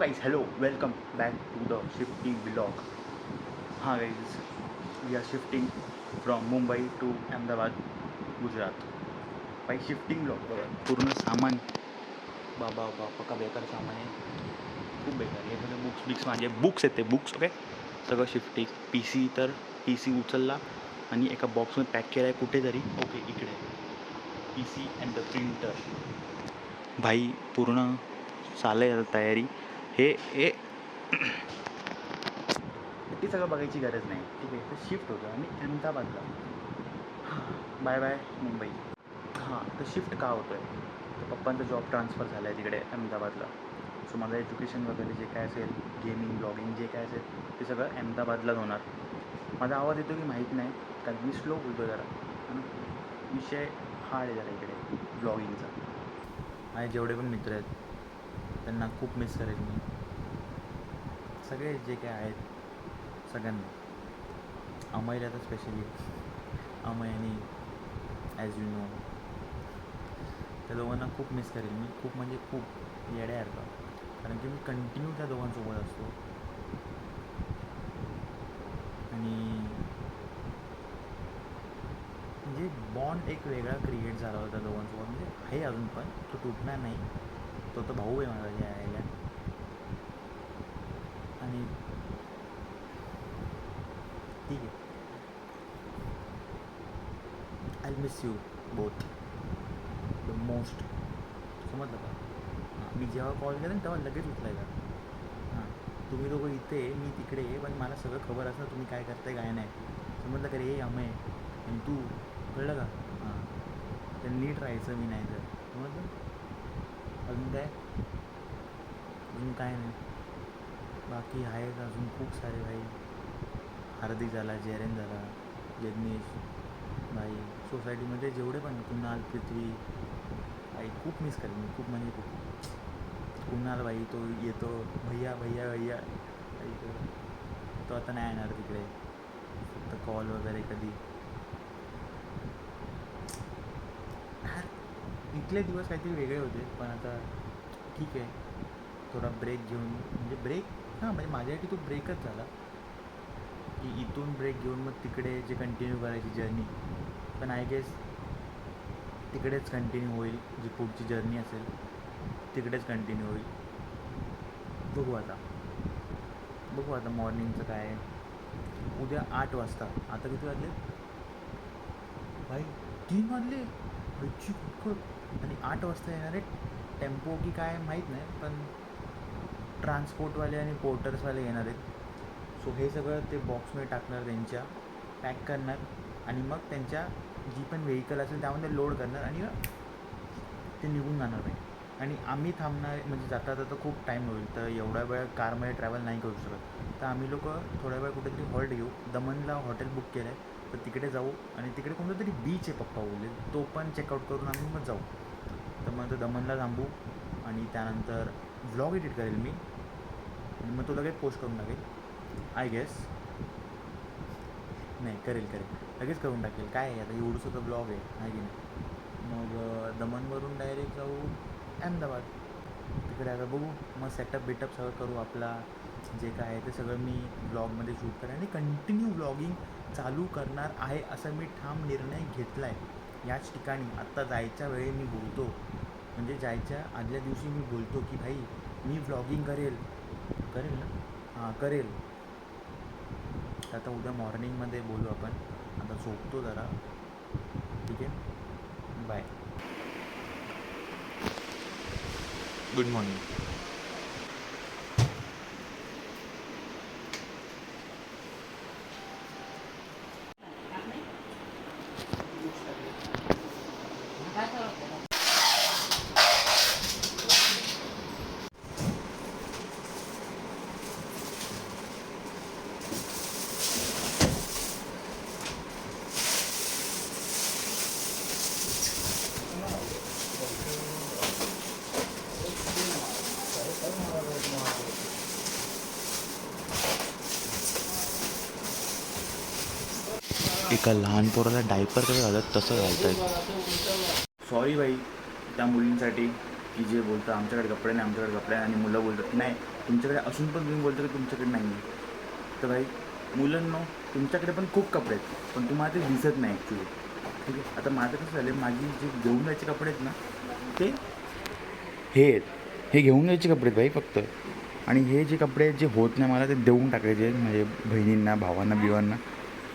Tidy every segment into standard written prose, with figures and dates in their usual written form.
guys, hello, welcome back to the shifting vlog. हाँ guys, we are shifting from Mumbai to Ahmedabad, Gujarat. भाई shifting blog बघा, पूर्ण सामान बाबा का बेकार सामान आहे, खूप बेकार. हे सगळे बुक्स माझे बुक्स आहेत, ते बुक्स ओके. सगळं शिफ्टिंग. पी सी उचलला आणि एका बॉक्समध्ये पॅक केला आहे कुठेतरी. ओके, इकडे P C and the printer. भाई पूर्ण चालू आहे तयारी. हे ती सगळं बघायची गरज नाही, ठीक आहे. तर शिफ्ट होतो आणि अहमदाबादला. Bye bye Mumbai. हां, तर शिफ्ट का होतो आहे, तर पप्पांचा जॉब ट्रान्सफर झाला आहे तिकडे अहमदाबादला. सो माझं एज्युकेशन वगैरे जे काय असेल, गेमिंग ब्लॉगिंग जे काय असेल, ते सगळं अहमदाबादलाच होणार. माझा आवाज येतो की माहीत नाही, कारण मी स्लो बोलतो जरा. विषय हार्ड आहे जरा इकडे ब्लॉगिंगचा. माझे जेवढे पण मित्र आहेत त्यांना खूप मिस करेल मी, सगळे जे काय आहेत सगळ्यांना. अमयला तर स्पेशली, अमय आणि ॲज यू नो, त्या दोघांना खूप मिस करेल मी, खूप म्हणजे खूप येड्यासारखं. कारण की मी कंटिन्यू त्या दोघांसोबत असतो आणि म्हणजे बॉन्ड एक वेगळा क्रिएट झाला होता दोघांसोबत. म्हणजे आहे अजून पण, तो तुटणार नाही. तो तर भाऊ आहे माझा यायला. आणि ठीक आहे, I miss you both the most. समजलं का? हां, मी जेव्हा कॉल केला तेव्हा लगेच उचलायचा. हां, तुम्ही दोघं इथे, मी तिकडे, पण मला सगळं खबर असतं तुम्ही काय करताय काय नाही. समजलं का रे अमय आणि तू, कळलं का? हां, तर नीट राहायचं, मी नाही तर. समजलं? अजून काय? अजून काय नाही. बाकी आहेत अजून खूप सारे भाई. हार्दिक झाला, जयरेन झाला, जगनीश भाई, सोसायटीमध्ये जेवढे पण, कुणाल, पृथ्वी भाई, खूप मिस करेल मी, खूप म्हणजे खूप. कुणाल भाई तो येतो, भैया भैया भैया भाई, तो आता नाही येणार तिकडे, फक्त कॉल वगैरे कधी. इथले दिवस काहीतरी वेगळे होते, पण आता ठीक आहे. थोडा ब्रेक घेऊन, म्हणजे ब्रेक, हां म्हणजे माझ्यासाठी तो ब्रेकच झाला की इथून ब्रेक घेऊन मग तिकडे जे कंटिन्यू करायची जर्नी. पण आय गेस तिकडेच कंटिन्यू होईल, जी पुढची जर्नी असेल तिकडेच कंटिन्यू होईल. बघू आता मॉर्निंगचं काय आहे. उद्या 8 वाजता, आता किती वाजले भाई? 3 वाजले भाईची फुटकट. आणि 8 वाजता येणार आहे टेम्पो की काय माहीत नाही, पण ट्रान्सपोर्टवाले आणि पोर्टर्सवाले येणार आहेत. सो हे सगळं ते बॉक्समध्ये टाकणार, त्यांच्या पॅक करणार आणि मग त्यांच्या जी पण व्हेकल असेल त्यामध्ये लोड करणार आणि ते निघून जाणार नाही. आणि आम्ही थांबणार, म्हणजे जाता जाता खूप टाईम होईल, तर एवढा वेळ कारमध्ये ट्रॅव्हल नाही करू शकत. तर आम्ही लोक थोड्या वेळ कुठेतरी हॉल्ट घेऊ. दमनला हॉटेल बुक केलं आहे, तर तिकडे जाऊ. आणि तिकडे कोणतं तरी बीच आहे पप्पा बोलले, तो पण चेकआउट करून आम्ही मग जाऊ. तर मग तो दमनला थांबू आणि त्यानंतर व्लॉग एडिट करेल मी आणि मग तो लगेच पोस्ट करून टाकेल आय गेस. नाही, करेल लगेच करून टाकेल. काय आहे आता, एवढंसं तर ब्लॉग आहे की नाही. मग दमनवरून डायरेक्ट जाऊ अहमदाबाद. तिकडे आता बघू, मग सेटअप सगळं करू. आपला जे काय आहे ते सगळं मी ब्लॉगमध्ये शूट करेन आणि कंटिन्यू ब्लॉगिंग चालू करणार आहे, असं मी ठाम निर्णय घेतला आहे. याच ठिकाणी आत्ता जायच्या वेळी मी बोलतो, म्हणजे जायच्या आदल्या दिवशी मी बोलतो की भाई मी व्लॉगिंग करेल ना. हां, करेल. आता उद्या मॉर्निंगमध्ये बोलू आपण. आता झोपतो जरा, ठीक आहे. Bye, good morning. एका लहान पोराला डायपर कसं घालत तसं घालत आहेत. सॉरी बाई त्या मुलींसाठी की जे बोलतं आमच्याकडे कपडे नाही आणि मुलं बोलतात की नाही तुमच्याकडे असून पण तुम्ही बोलता की तुमच्याकडे नाही आहे. तर भाई मुलांनो, तुमच्याकडे पण खूप कपडे आहेत, पण तुम्हाला ते दिसत नाही ॲक्च्युली. ठीक आहे. आता माझं कसं झालं, माझी जे घेऊन जायचे कपडे आहेत ना, ते हे आहेत. हे घेऊन जायचे कपडे आहेत भाई फक्त. आणि हे जे कपडे जे होत नाही मला ते देऊन टाकायचे म्हणजे बहिणींना, भावांना, बिवांना.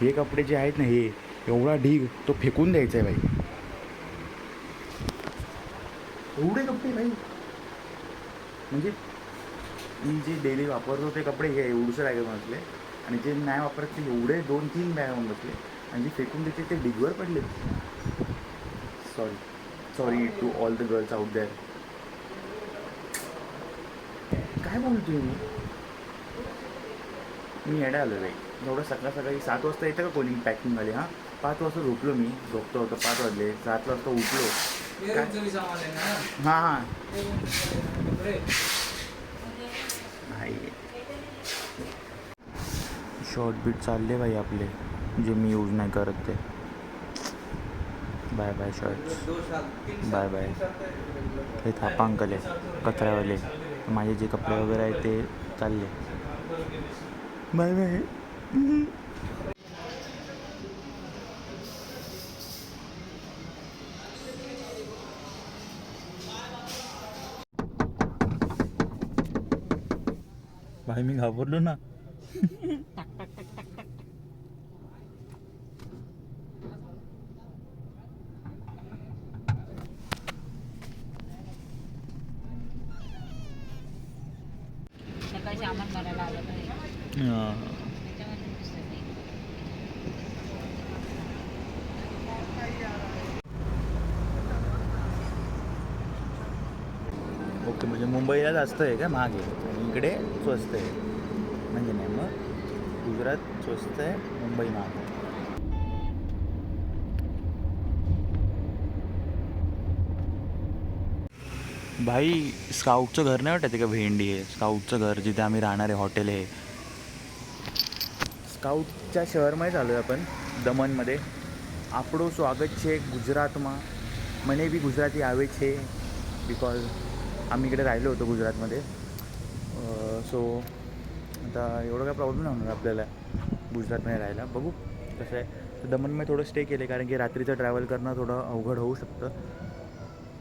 हे कपडे जे आहेत ना, हे एवढा ढीग तो फेकून द्यायचा आहे भाई. एवढे कपडे भाई, म्हणजे मी जे डेली वापरतो ते कपडे हे एवढंसं बॅग बसले, आणि जे नाही वापरत ते एवढे 2-3 बॅग बसले, आणि जे फेकून देते ते ढिगवर पडले. Sorry to all the girls out there. काय बोलतोय मी येडा आलो भाई. एवढं सकाळी 7 वाजता येतं का कोणी पॅकिंगवाले? हां, 5 वाजता झोपलो मी, झोपतो होतो 5 वाजले, 7 वाजता उठलो. हां नाही, शॉर्ट बीट चालले भाई आपले, जे मी यूज नाही करत ते. Bye bye shorts, bye bye. हे थापांकले कचऱ्यावाले, माझे जे कपडे वगैरे आहेत ते चालले. Bye bye. भाई मी घाबरलो ना. सकाळी सामान भरायला आलं नाही. ओके, म्हणजे मुंबईला जास्त आहे का महाग आहे, आणि इकडे स्वस्त आहे म्हणजे नाही, मग गुजरात स्वस्त आहे, मुंबई महाग आहे. भाई स्काउटचं घर नाही वाटत का, भेंडी आहे स्काउटचं घर, जिथे आम्ही राहणार आहे, हॉटेल आहे. स्काउटच्या शहरमध्ये चालू आहे आपण, दमनमध्ये. આપણું સ્વાગત છે ગુજરાતમાં. મને બી ગુજરાતી આવે છે, बिकॉज आम्ही इकडे राहिलो होतो गुजरातमध्ये. सो आता एवढं काय प्रॉब्लेम नाही होणार आपल्याला गुजरातमध्ये राहायला. बघू कसं आहे. तर दमनमध्ये थोडं स्टे केले, कारण की रात्रीचं ट्रॅव्हल करणं थोडं अवघड होऊ शकतं,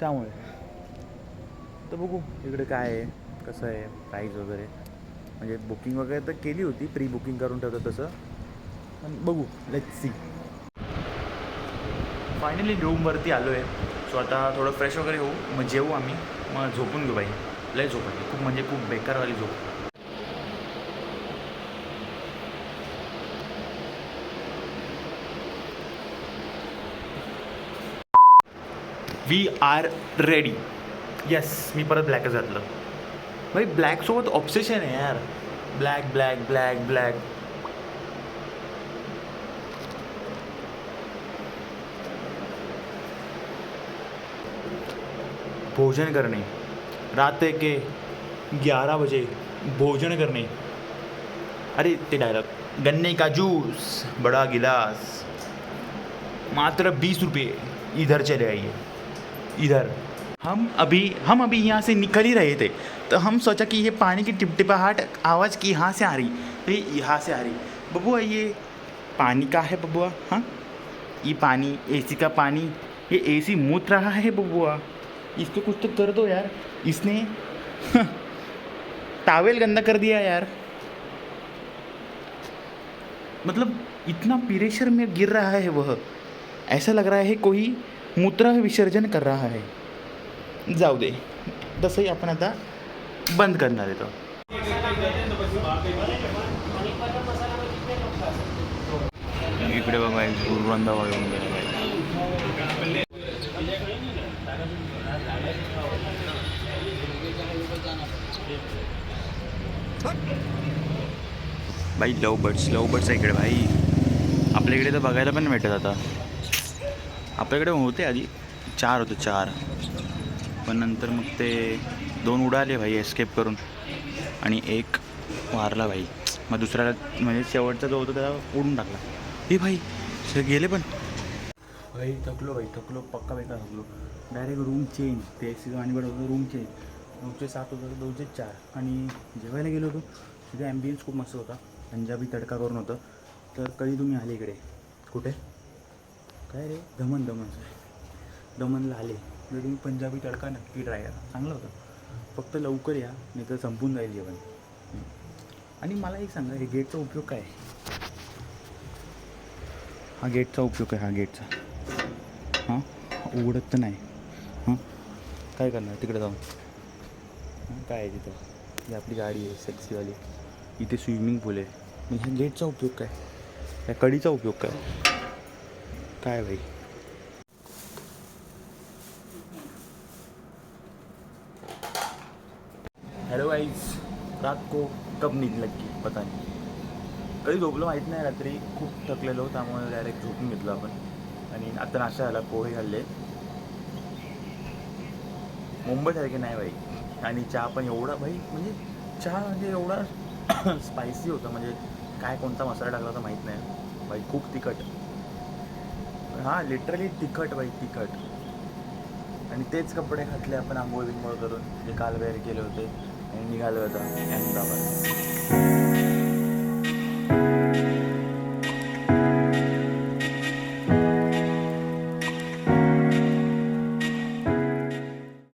त्यामुळे. तर बघू इकडे काय आहे, कसं आहे, प्राईस वगैरे. म्हणजे बुकिंग वगैरे तर केली होती, प्री बुकिंग करून ठेवतं तसं, पण बघू, लेट्स सी. फायनली रूमवरती आलो आहे. सो आता थोडं फ्रेश वगैरे होऊ, मग जेवू आम्ही, मग झोपून घेऊ बाई. लय झोप आली खूप, म्हणजे खूप बेकारवाली झोप. We are ready. येस, मी परत ब्लॅकच घातलं भाई. ब्लॅकसोबत ऑब्सेशन आहे यार, ब्लॅक ब्लॅक ब्लॅक ब्लॅक. भोजन करने, रात के 11 बजे भोजन करने. अरे ते डायलॉग, गन्ने का जूस बड़ा गिलास मात्र 20 रुपये, इधर चले आइए इधर. हम अभी यहाँ से निकल ही रहे थे, तो हम सोचा कि ये पानी की टिपटिपाहट आवाज़ की यहाँ से आ रही, तो ये यहाँ से आ रही. बबुआ ये पानी का है बबुआ? हाँ, ये पानी एसी का पानी, ये एसी मूत रहा है बबुआ, इसको कुछ तो कर दो यार. इसने टावेल गंदा कर दिया यार. मतलब इतना प्रेशर में गिर रहा है वह, ऐसा लग रहा है कोई मूत्र विसर्जन कर रहा है. जाऊ दे, तसंही आपण आता बंद करणार आहे तो. इकडे बघा एक गुरुवंदा येऊन गेला भाई. लव बर्ड्स आहे इकडे भाई. आपल्याकडे तर बघायला पण भेटत. आता आपल्याकडे होते आधी 4 होते, 4, पण नंतर मग ते 2 उडाले भाई एस्केप करून, आणि 1 वारला भाई. मग दुसऱ्याला म्हणजे शेवटचा जो होता त्याला उडून टाकला. हे भाई सगळे गेले पण भाई. थकलो पक्का बेकार थकलो. डायरेक्ट रूम चेंज, ते एसी आणि होतं रूम चेंज. 9:07 होतं 2:04. आणि जेवायला गेलो होतो तिथे ॲम्बियन्स खूप मस्त होता. पंजाबी तडका करून होतं. तर कधी तुम्ही आले इकडे कुठे काय रे दमनला आले तर तुम्ही पंजाबी तडका नक्की ट्राय करा, चांगलं होतं. फक्त लवकर या नाही तर संपून जाईल जेवण. आणि मला एक सांगा, हे गेटचा उपयोग काय आहे? हा गेटचा उपयोग आहे, हा गेटचा. हां उघडत तर नाही. हां काय करणार तिकडे जाऊन? हां काय आहे तिथं? ही आपली गाडी आहे सेक्सीवाली. इथे स्विमिंग पूल आहे. मग ह्या गेटचा उपयोग काय? या कडीचा उपयोग काय? काय भाई? हेलो गाइस, रात को कब नींद लगी पता नहीं. कधी झोपलो माहीत नाही. रात्री खूप थकलेलो त्यामुळे डायरेक्ट झोपून घेतलो आपण. आणि आता नाश्ता झाला, पोहे खाल्ले. मुंबईसारखे नाही भाई. आणि चहा पण एवढा भाई, म्हणजे चहा म्हणजे एवढा स्पायसी होता, म्हणजे काय कोणता मसाला टाकला होता माहीत नाही भाई. खूप तिखट. हां लिटरली तिखट भाई, तिखट. आणि तेच कपडे घातले आपण आंघोळ बिंघोळ करून, जे काल वेअर केले होते आणि निघालो होता अहमदाबाद.